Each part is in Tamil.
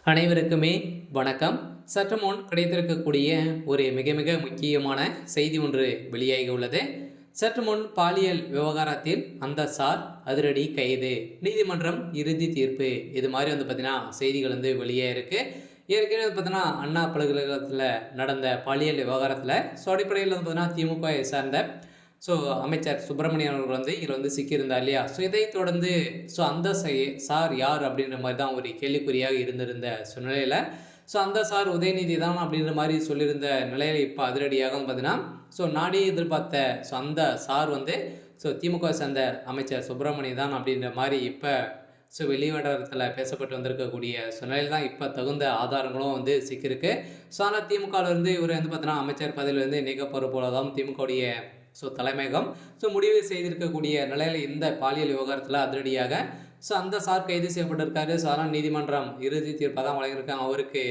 அனைவருக்குமே வணக்கம். சற்று முன் கிடைத்திருக்கக்கூடிய ஒரு மிக மிக முக்கியமான செய்தி ஒன்று வெளியாகி உள்ளது. சற்று முன் பாலியல் விவகாரத்தில் அந்த சார் அதிரடி கைது, நீதிமன்றம் இறுதி தீர்ப்பு, இது மாதிரி பார்த்தீங்கன்னா செய்திகள் வெளியே இருக்கு. ஏற்கனவே பார்த்தீங்கன்னா அண்ணா பல்கலைக்கழகத்தில் நடந்த பாலியல் விவகாரத்தில் அடிப்படையில் பார்த்தீங்கன்னா திமுக சார்ந்த அமைச்சர் சுப்பிரமணியன் அவர்கள் இதில் சிக்கியிருந்தார் இல்லையா? இதை தொடர்ந்து அந்த சார் யார் அப்படின்ற மாதிரி தான் ஒரு கேள்விக்குறியாக இருந்திருந்த சூழ்நிலையில் அந்த சார் உதயநிதி தான் அப்படின்ற மாதிரி சொல்லியிருந்த நிலையில் இப்போ அதிரடியாக பார்த்தீங்கன்னா நாடே எதிர்பார்த்த அந்த சார் திமுக சேர்ந்த அமைச்சர் சுப்பிரமணியன் தான் அப்படின்ற மாதிரி இப்போ வெளிவட்டாரத்தில் பேசப்பட்டு வந்திருக்கக்கூடிய சூழ்நிலையில் தான் இப்போ தகுந்த ஆதாரங்களும் சிக்கியிருக்கு. ஆனால் திமுகவிலிருந்து இவர் பார்த்தீங்கன்னா அமைச்சர் பதவியிலிருந்து நீக்கப்படுற போல தான் திமுகவுடைய தலைமையகம் முடிவு செய்திருக்கக்கூடிய நிலையில் இந்த பாலியல் விவகாரத்தில் அதிரடியாக அந்த சார் கைது செய்யப்பட்டிருக்காரு. அதனால் நீதிமன்றம் இறுதி தீர்ப்பாக தான் வழங்கியிருக்காங்க. அவருக்கு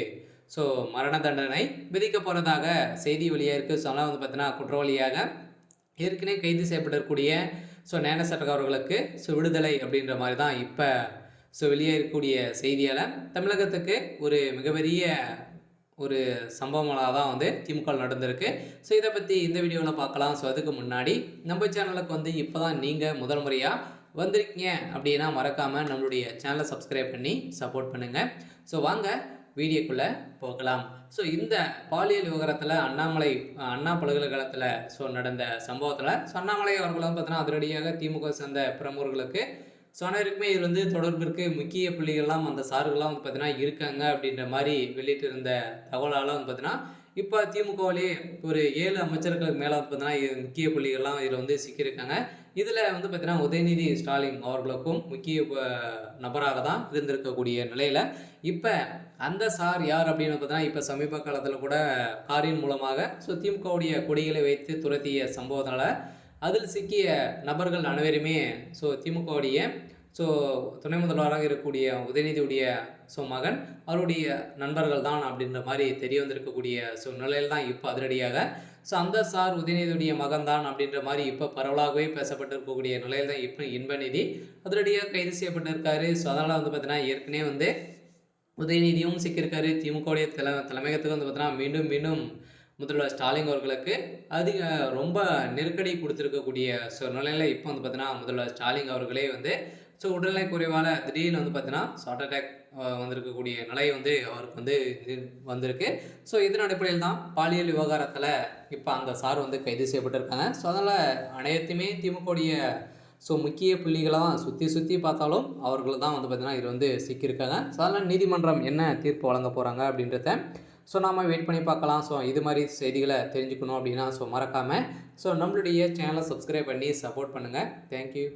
மரண தண்டனை விதிக்க போகிறதாக செய்தி வெளியாக இருக்குது. அதனால் பார்த்தீங்கன்னா குற்றவாளியாக ஏற்கனவே கைது செய்யப்பட்டிருக்கக்கூடிய ஞானசேகர் அவர்களுக்கு விடுதலை அப்படின்ற மாதிரி தான் இப்போ வெளியே இருக்கக்கூடிய செய்தியால் தமிழகத்துக்கு ஒரு மிகப்பெரிய ஒரு சம்பவங்களாக தான் திமுக நடந்திருக்கு. இதை பற்றி இந்த வீடியோவில் பார்க்கலாம். அதுக்கு முன்னாடி நம்ம சேனலுக்கு இப்போ தான் நீங்கள் முதல் முறையாக வந்திருக்கீங்க அப்படின்னா மறக்காமல் நம்மளுடைய சேனலை சப்ஸ்கிரைப் பண்ணி சப்போர்ட் பண்ணுங்கள். வாங்க வீடியோக்குள்ளே போகலாம். இந்த பாலியல் விவகாரத்தில் அண்ணா பல்கலைக்கழகத்தில் நடந்த சம்பவத்தில் அண்ணாமலை அவர்களும் பார்த்தீங்கன்னா அதிரடியாக திமுக சேர்ந்த பிரமுகர்களுக்கு அனைவருக்குமே இது தொடர்பிற்கு முக்கிய புள்ளிகள்லாம் அந்த சார்கள்லாம் பார்த்தீங்கன்னா இருக்காங்க அப்படின்ற மாதிரி வெளியிட்டு இருந்த தகவலால் பார்த்தீங்கன்னா இப்போ திமுகவிலேயே ஒரு 7 அமைச்சர்களுக்கு மேலே பார்த்தீங்கன்னா முக்கிய புள்ளிகள்லாம் இதில் சிக்கியிருக்காங்க. இதில் பார்த்தீங்கன்னா உதயநிதி ஸ்டாலின் அவர்களுக்கும் முக்கிய நபராக தான் இருந்திருக்கக்கூடிய நிலையில் இப்போ அந்த சார் யார் அப்படின்னு பார்த்தீங்கன்னா இப்போ சமீப காலத்தில் கூட காரின் மூலமாக திமுகவுடைய கொடிகளை வைத்து துரத்திய சம்பவத்தால் அதில் சிக்கிய நபர்கள் அனைவருமே திமுகவுடைய துணை முதல்வராக இருக்கக்கூடிய உதயநிதியுடைய மகன் அவருடைய நண்பர்கள் தான் அப்படின்ற மாதிரி தெரிய வந்திருக்கக்கூடிய நிலையில் தான் இப்போ அதிரடியாக அந்த சார் உதயநிதியுடைய மகன் தான் அப்படின்ற மாதிரி இப்போ பரவலாகவே பேசப்பட்டிருக்கக்கூடிய நிலையில் தான் இப்போ இன்பநிதி அதிரடியாக கைது செய்யப்பட்டிருக்காரு. அதனால் பார்த்தீங்கன்னா ஏற்கனவே உதயநிதியும் சிக்கியிருக்காரு. திமுகவுடைய தலைமையகத்துக்கு பார்த்தீங்கன்னா மீண்டும் மீண்டும் முதல்வர் ஸ்டாலின் அவர்களுக்கு ரொம்ப நெருக்கடி கொடுத்துருக்கக்கூடிய நிலையில் இப்போ பார்த்தீங்கன்னா முதல்வர் ஸ்டாலின் அவர்களே உடல்நிலை குறைவால் திடீர்னு பார்த்தீங்கன்னா ஹார்ட் அட்டாக் வந்திருக்கக்கூடிய நிலை அவருக்கு வந்திருக்கு. இதன் அடிப்படையில் தான் பாலியல் விவகாரத்தில் இப்போ அந்த சார் கைது செய்யப்பட்டிருக்காங்க. அதனால் அனைத்துமே திமுகவுடைய முக்கிய புள்ளிகளாக சுற்றி பார்த்தாலும் அவர்கள் தான் பார்த்தீங்கன்னா இதில் சிக்கியிருக்காங்க. அதனால் நீதிமன்றம் என்ன தீர்ப்பு வழங்க போகிறாங்க அப்படின்றத நாம் வெயிட் பண்ணி பார்க்கலாம். இது மாதிரி செய்திகளை தெரிஞ்சுக்கணும் அப்படின்னா மறக்காமல் நம்மளுடைய சேனலை சப்ஸ்கிரைப் பண்ணி சப்போர்ட் பண்ணுங்கள். தேங்க்யூ.